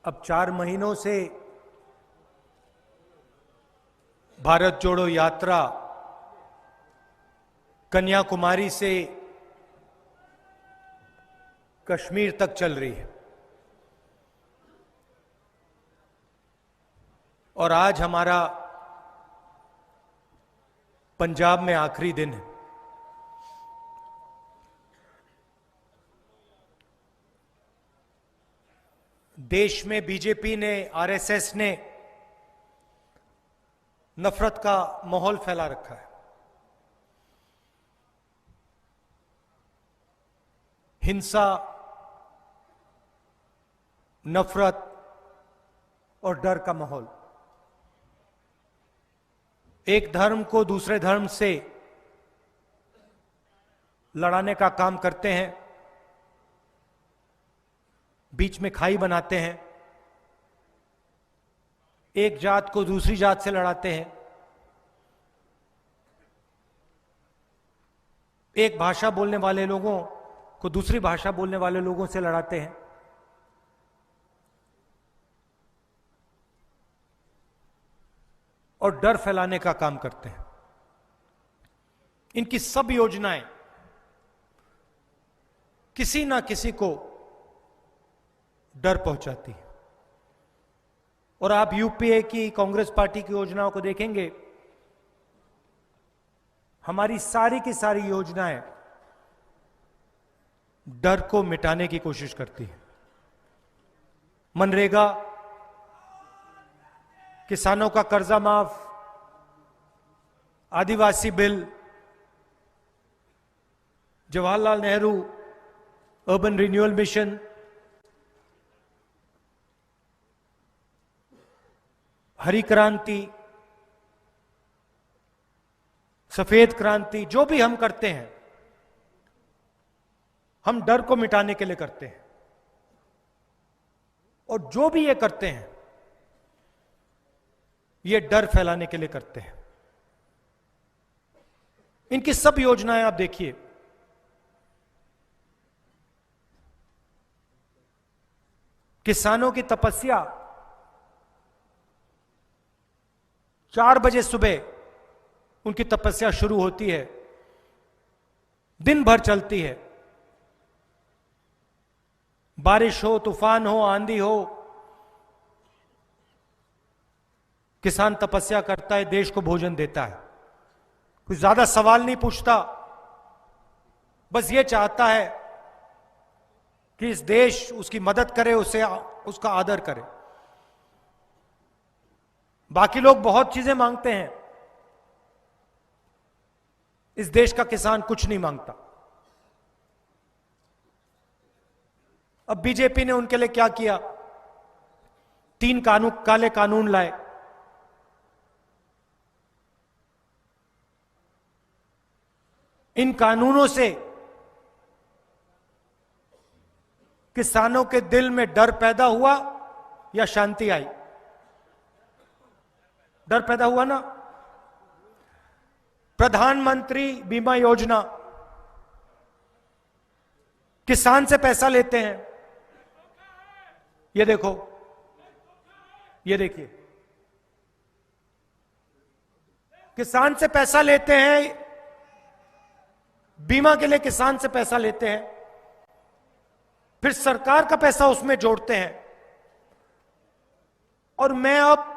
अब 4 महीनों से भारत जोड़ो यात्रा कन्याकुमारी से कश्मीर तक चल रही है और आज हमारा पंजाब में आखिरी दिन है। देश में बीजेपी ने, आरएसएस ने नफरत का माहौल फैला रखा है। हिंसा, नफरत और डर का माहौल। एक धर्म को दूसरे धर्म से लड़ाने का काम करते हैं, बीच में खाई बनाते हैं, एक जात को दूसरी जात से लड़ाते हैं, एक भाषा बोलने वाले लोगों को दूसरी भाषा बोलने वाले लोगों से लड़ाते हैं। और डर फैलाने का काम करते हैं। इनकी सब योजनाएं किसी ना किसी को डर पहुंचाती है। और आप यूपीए की, कांग्रेस पार्टी की योजनाओं को देखेंगे, हमारी सारी की सारी योजनाएं डर को मिटाने की कोशिश करती है। मनरेगा, किसानों का कर्जा माफ, आदिवासी bill, Jawaharlal Nehru urban renewal mission, हरी क्रांति, सफेद क्रांति, जो भी हम करते हैं हम डर को मिटाने के लिए करते हैं। और जो भी ये करते हैं ये डर फैलाने के लिए करते हैं। इनकी सब योजनाएं आप देखिए, किसानों की तपस्या 4 बजे सुबह उनकी तपस्या शुरू होती है, दिन भर चलती है। बारिश हो, तूफान हो, आंधी हो, किसान तपस्या करता है, देश को भोजन देता है। कुछ ज्यादा सवाल नहीं पूछता, बस ये चाहता है कि इस देश उसकी मदद करे, उसे उसका आदर करे। बाकी लोग बहुत चीजें मांगते हैं, इस देश का किसान कुछ नहीं मांगता। अब बीजेपी ने उनके लिए क्या किया? 3 काले कानून लाए। इन कानूनों से किसानों के दिल में डर पैदा हुआ या शांति आई? डर पैदा हुआ ना। प्रधानमंत्री बीमा योजना, किसान से पैसा लेते हैं। ये देखो, ये देखिए, किसान से पैसा लेते हैं, बीमा के लिए किसान से पैसा लेते हैं, फिर सरकार का पैसा उसमें जोड़ते हैं। और मैं अब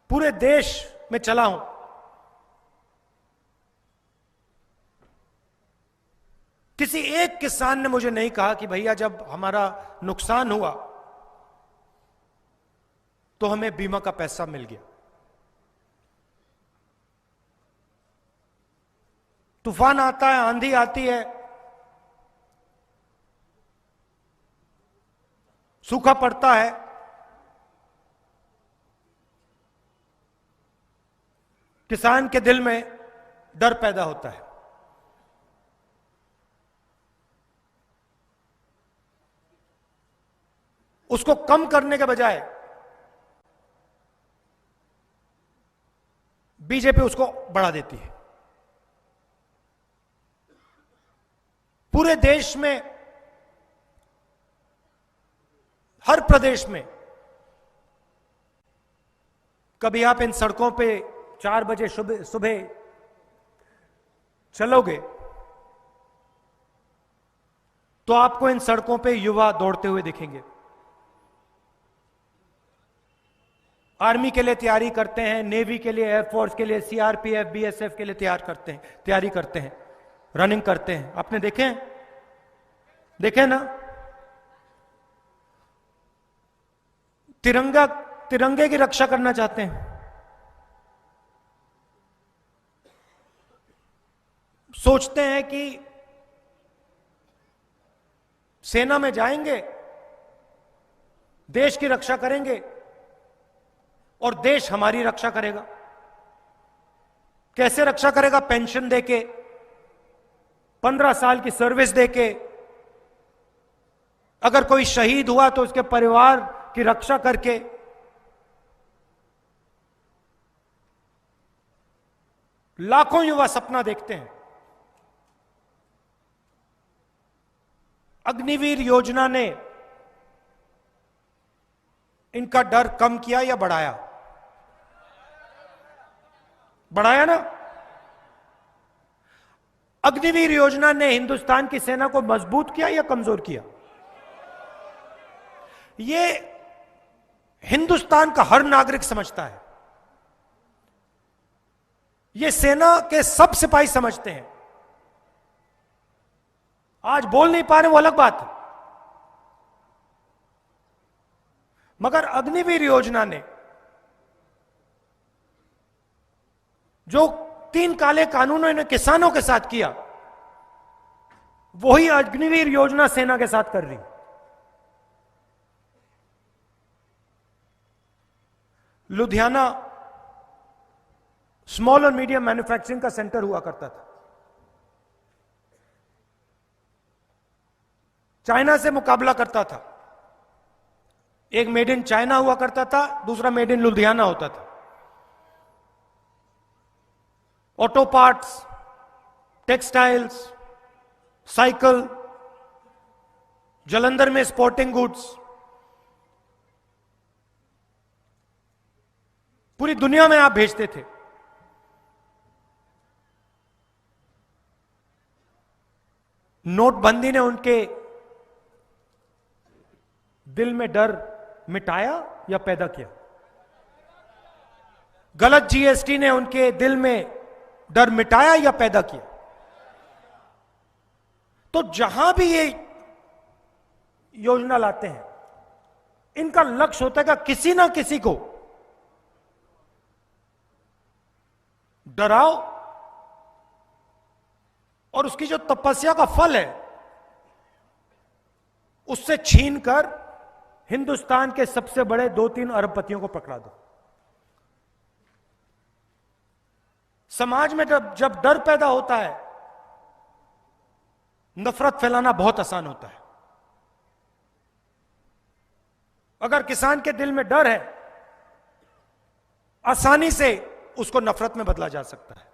पूरे देश में चला हूं, किसी एक किसान ने मुझे नहीं कहा कि भैया जब हमारा नुकसान हुआ तो हमें बीमा का पैसा मिल गया। तूफान आता है, आंधी आती है, सूखा पड़ता है, किसान के दिल में डर पैदा होता है। उसको कम करने के बजाय बीजेपी उसको बढ़ा देती है। पूरे देश में हर प्रदेश में कभी आप इन सड़कों पे 4 बजे सुबह चलोगे तो आपको इन सड़कों पे युवा दौड़ते हुए दिखेंगे। आर्मी के लिए तैयारी करते हैं, नेवी के लिए, एयरफोर्स के लिए, सीआरपीएफ, बीएसएफ के लिए तैयारी करते हैं, रनिंग करते हैं। आपने देखे ना? तिरंगे की रक्षा करना चाहते हैं। सोचते हैं कि सेना में जाएंगे, देश की रक्षा करेंगे और देश हमारी रक्षा करेगा। कैसे रक्षा करेगा? पेंशन देके, 15 साल की सर्विस देके, अगर कोई शहीद हुआ तो उसके परिवार की रक्षा करके। लाखों युवा सपना देखते हैं। अग्निवीर योजना ने इनका डर कम किया या बढ़ाया? बढ़ाया ना? अग्निवीर योजना ने हिंदुस्तान की सेना को मजबूत किया या कमजोर किया? ये हिंदुस्तान का हर नागरिक समझता है। ये सेना के सब सिपाही समझते हैं। आज बोल नहीं पा रहे वो अलग बात है, मगर अग्निवीर योजना ने जो 3 काले कानूनों ने किसानों के साथ किया, वही अग्निवीर योजना सेना के साथ कर रही। लुधियाना स्मॉल और मीडियम मैन्युफैक्चरिंग का सेंटर हुआ करता था। चाइना से मुकाबला करता था। एक मेड इन चाइना हुआ करता था, दूसरा मेड इन लुधियाना होता था। Auto parts, textiles, cycle, Jalandhar में स्पोर्टिंग गुड्स, पूरी दुनिया में आप भेजते थे। नोटबंदी ने उनके दिल में डर मिटाया या पैदा किया? गलत जीएसटी ने उनके दिल में डर मिटाया या पैदा किया? तो जहां भी ये योजना लाते हैं, इनका लक्ष्य होता है कि किसी ना किसी को डराओ और उसकी जो तपस्या का फल है उससे छीनकर हिंदुस्तान के सबसे बड़े 2-3 अरबपतियों को पकड़ा दो। समाज में जब डर पैदा होता है, नफरत फैलाना बहुत आसान होता है। अगर किसान के दिल में डर है, आसानी से उसको नफरत में बदला जा सकता है।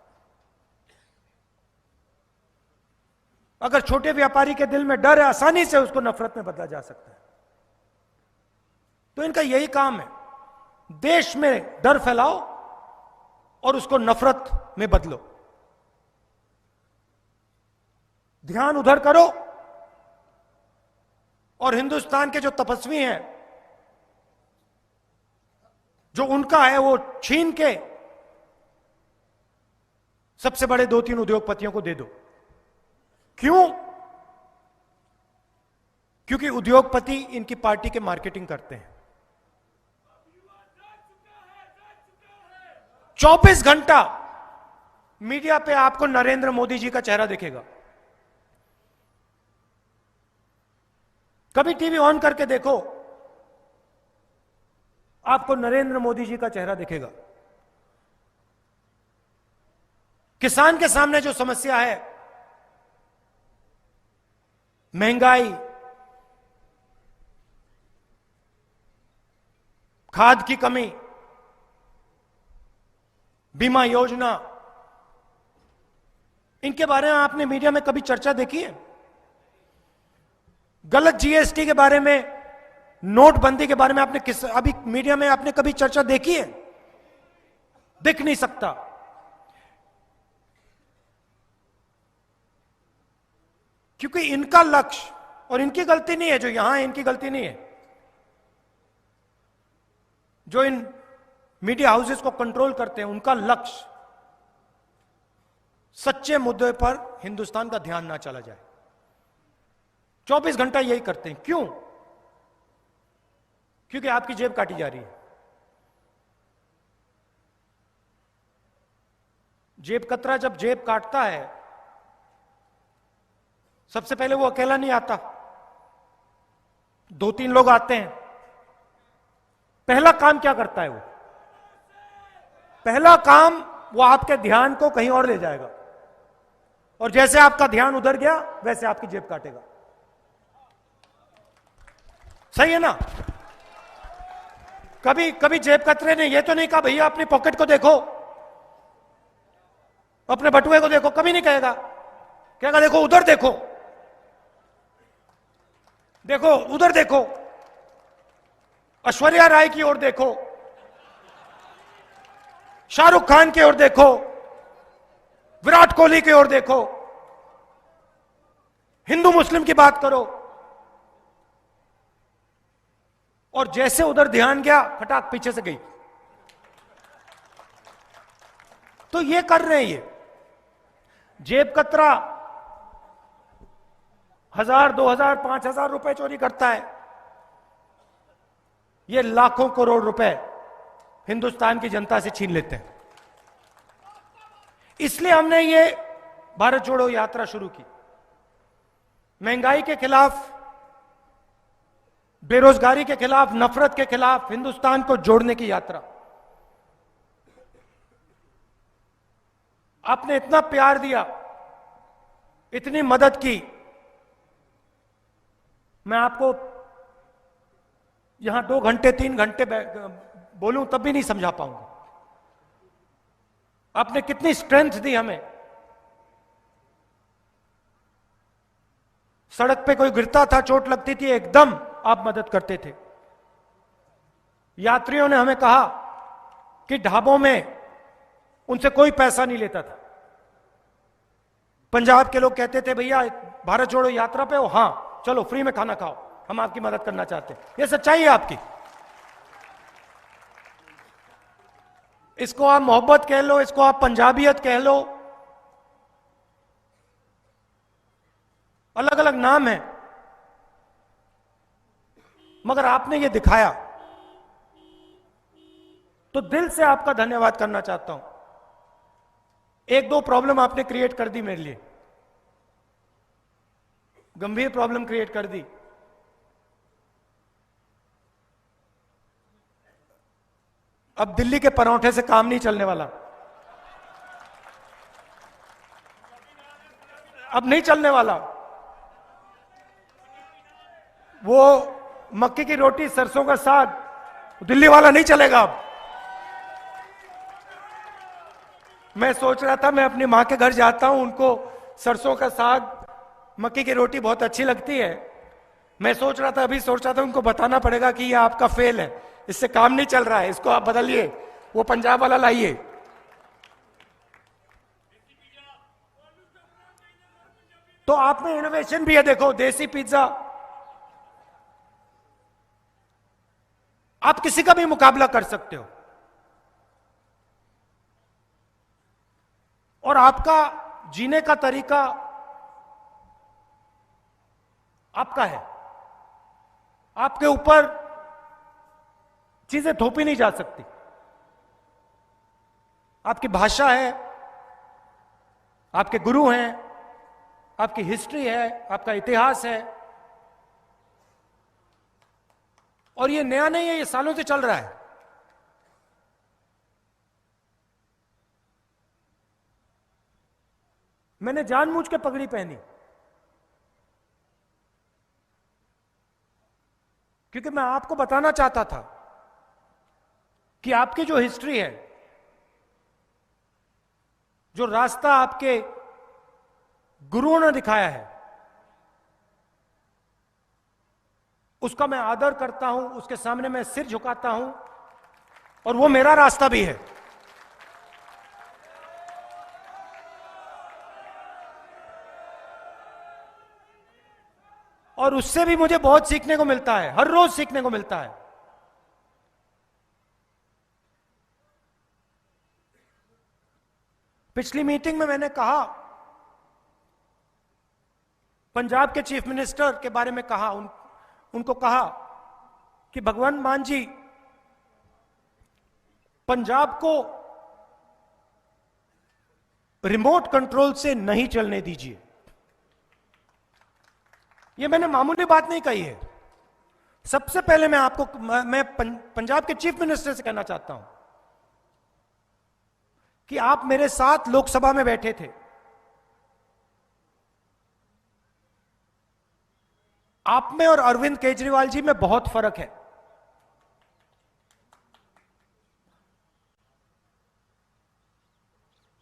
अगर छोटे व्यापारी के दिल में डर है, आसानी से उसको नफरत में बदला जा सकता है। तो इनका यही काम है, देश में डर फैलाओ और उसको नफरत में बदलो। ध्यान उधर करो और हिंदुस्तान के जो तपस्वी हैं, जो उनका है वो छीन के सबसे बड़े 2-3 उद्योगपतियों को दे दो। क्यों? क्योंकि उद्योगपति इनकी पार्टी के मार्केटिंग करते हैं। 24 घंटा मीडिया पे आपको नरेंद्र मोदी जी का चेहरा दिखेगा। कभी टीवी ऑन करके देखो, आपको नरेंद्र मोदी जी का चेहरा दिखेगा। किसान के सामने जो समस्या है, महंगाई, खाद की कमी, बीमा योजना, इनके बारे में आपने मीडिया में कभी चर्चा देखी है? गलत जीएसटी के बारे में नोटबंदी के बारे में आपने अभी मीडिया में आपने कभी चर्चा देखी है? दिख नहीं सकता। क्योंकि इनका लक्ष्य, और इनकी गलती नहीं है, जो यहां है इनकी गलती नहीं है, जो इन मीडिया हाउसेस को कंट्रोल करते हैं, उनका लक्ष्य सच्चे मुद्दे पर हिंदुस्तान का ध्यान ना चला जाए। 24 घंटा यही करते हैं। क्यों? क्योंकि आपकी जेब काटी जा रही है। जेब कतरा जब जेब काटता है, सबसे पहले वो अकेला नहीं आता, 2-3 लोग आते हैं। पहला काम क्या करता है वो? पहला काम वो आपके ध्यान को कहीं और ले जाएगा, और जैसे आपका ध्यान उधर गया वैसे आपकी जेब काटेगा। सही है ना? कभी कभी जेब कतरे ने ये तो नहीं कहा भैया अपनी पॉकेट को देखो, अपने बटुए को देखो, कभी नहीं कहेगा। कहेगा देखो उधर देखो, देखो उधर देखो, ऐश्वर्या राय की ओर देखो, शाहरुख खान की ओर देखो, विराट कोहली की ओर देखो, हिंदू मुस्लिम की बात करो। और जैसे उधर ध्यान गया, फटाक पीछे से गई। तो ये कर रहे हैं ये जेब कतरा 1000, 2000, 5000 रुपए चोरी करता है। ये लाखों करोड़ रुपए हिंदुस्तान की जनता से छीन लेते हैं। इसलिए हमने ये भारत जोड़ो यात्रा शुरू की। महंगाई के खिलाफ, बेरोजगारी के खिलाफ, नफरत के खिलाफ हिंदुस्तान को जोड़ने की यात्रा। आपने इतना प्यार दिया, इतनी मदद की, मैं आपको यहां 2 घंटे 3 घंटे बोलूं तब भी नहीं समझा पाऊंगा। आपने कितनी स्ट्रेंथ दी हमें। सड़क पे कोई गिरता था, चोट लगती थी, एकदम आप मदद करते थे। यात्रियों ने हमें कहा कि ढाबों में उनसे कोई पैसा नहीं लेता था। पंजाब के लोग कहते थे भैया भारत जोड़ो यात्रा पे हो, हां चलो फ्री में खाना खाओ, हम आपकी मदद करना चाहते हैं। यह सच्चाई है आपकी। इसको आप मोहब्बत कह लो, इसको आप पंजाबियत कह लो, अलग अलग नाम है, मगर आपने ये दिखाया, तो दिल से आपका धन्यवाद करना चाहता हूं। 1-2 प्रॉब्लम आपने क्रिएट कर दी मेरे लिए, गंभीर प्रॉब्लम क्रिएट कर दी। अब दिल्ली के परांठे से काम नहीं चलने वाला, अब नहीं चलने वाला। वो मक्के की रोटी, सरसों का साग, दिल्ली वाला नहीं चलेगा अब। मैं सोच रहा था मैं अपनी मां के घर जाता हूं, उनको सरसों का साग, मक्के की रोटी बहुत अच्छी लगती है। मैं सोच रहा था, अभी सोच रहा था उनको बताना पड़ेगा कि ये आपका फेल है, इससे काम नहीं चल रहा है, इसको आप बदलिए, वो पंजाब वाला लाइए। तो आप में इनोवेशन भी है, देखो देसी पिज्जा। आप किसी का भी मुकाबला कर सकते हो, और आपका जीने का तरीका आपका है। आपके ऊपर चीजें थोपी नहीं जा सकती। आपकी भाषा है, आपके गुरु हैं, आपकी हिस्ट्री है, आपका इतिहास है, और ये नया नहीं है, ये सालों से चल रहा है। मैंने जानबूझ के पगड़ी पहनी क्योंकि मैं आपको बताना चाहता था कि आपकी जो हिस्ट्री है, जो रास्ता आपके गुरुओं ने दिखाया है, उसका मैं आदर करता हूं, उसके सामने मैं सिर झुकाता हूं, और वो मेरा रास्ता भी है। और उससे भी मुझे बहुत सीखने को मिलता है, हर रोज सीखने को मिलता है। पिछली मीटिंग में मैंने कहा, पंजाब के चीफ मिनिस्टर के बारे में कहा, उनको कहा कि भगवंत मान जी, पंजाब को रिमोट कंट्रोल से नहीं चलने दीजिए। ये मैंने मामूली बात नहीं कही है। सबसे पहले मैं पंजाब के चीफ मिनिस्टर से कहना चाहता हूं कि आप मेरे साथ लोकसभा में बैठे थे, आप में और अरविंद केजरीवाल जी में बहुत फर्क है।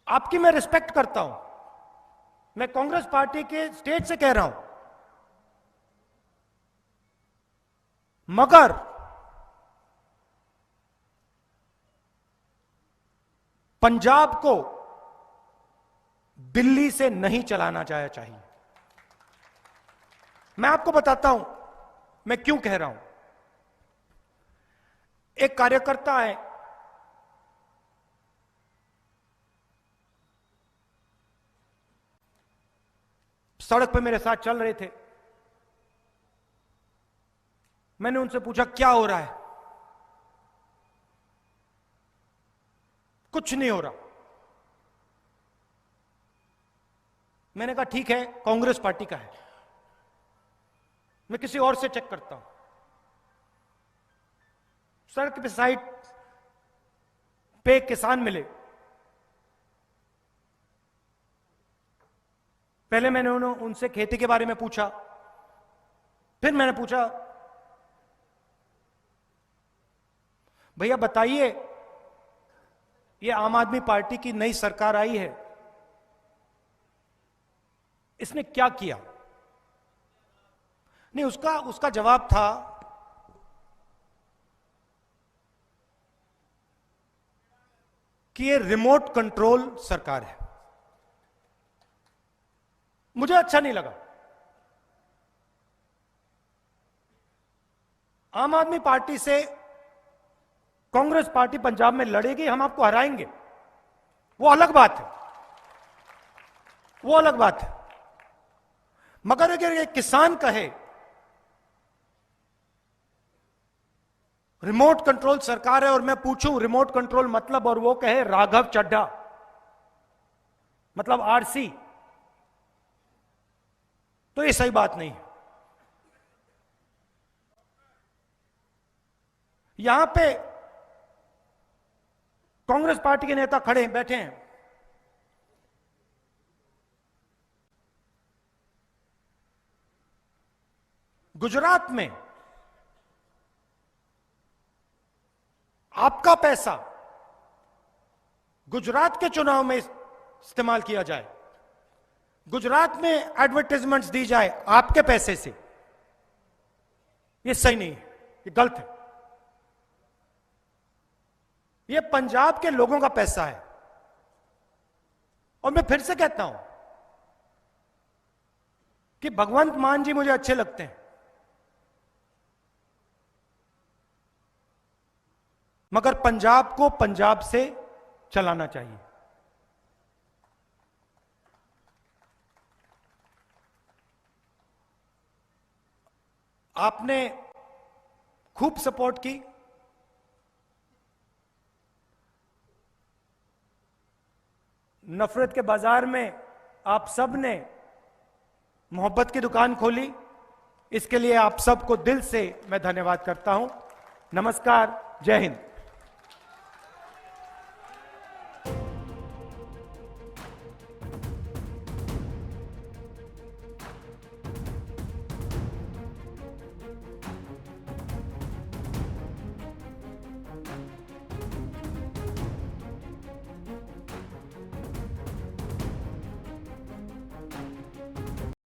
आपकी मैं रिस्पेक्ट करता हूं, मैं कांग्रेस पार्टी के स्टेज से कह रहा हूं, मगर पंजाब को दिल्ली से नहीं चलाना चाहिए। मैं आपको बताता हूं मैं क्यों कह रहा हूं। एक कार्यकर्ता है, सड़क पे मेरे साथ चल रहे थे। मैंने उनसे पूछा क्या हो रहा है? कुछ नहीं हो रहा। मैंने कहा ठीक है, कांग्रेस पार्टी का है, मैं किसी और से चेक करता हूं। सड़क पे साइड पे एक किसान मिले। पहले मैंने उनसे खेती के बारे में पूछा, फिर मैंने पूछा भैया बताइए, ये आम आदमी पार्टी की नई सरकार आई है, इसने क्या किया? नहीं, उसका जवाब था कि ये रिमोट कंट्रोल सरकार है। मुझे अच्छा नहीं लगा। आम आदमी पार्टी से कांग्रेस पार्टी पंजाब में लड़ेगी, हम आपको हराएंगे, वो अलग बात है, वो अलग बात है। मगर अगर एक किसान कहे रिमोट कंट्रोल सरकार है और मैं पूछूं रिमोट कंट्रोल मतलब, और वो कहे राघव चड्ढा मतलब आरसी, तो ये सही बात नहीं है। यहां पे कांग्रेस पार्टी के नेता खड़े बैठे हैं, गुजरात में आपका पैसा गुजरात के चुनाव में इस्तेमाल किया जाए, गुजरात में एडवर्टाइजमेंट्स दी जाए आपके पैसे से, यह सही नहीं है, ये गलत है। ये पंजाब के लोगों का पैसा है। और मैं फिर से कहता हूं कि भगवंत मान जी मुझे अच्छे लगते हैं, मगर पंजाब को पंजाब से चलाना चाहिए। आपने खूब सपोर्ट की, नफरत के बाजार में आप सब ने मोहब्बत की दुकान खोली, इसके लिए आप सबको दिल से मैं धन्यवाद करता हूं। नमस्कार, जय हिंद।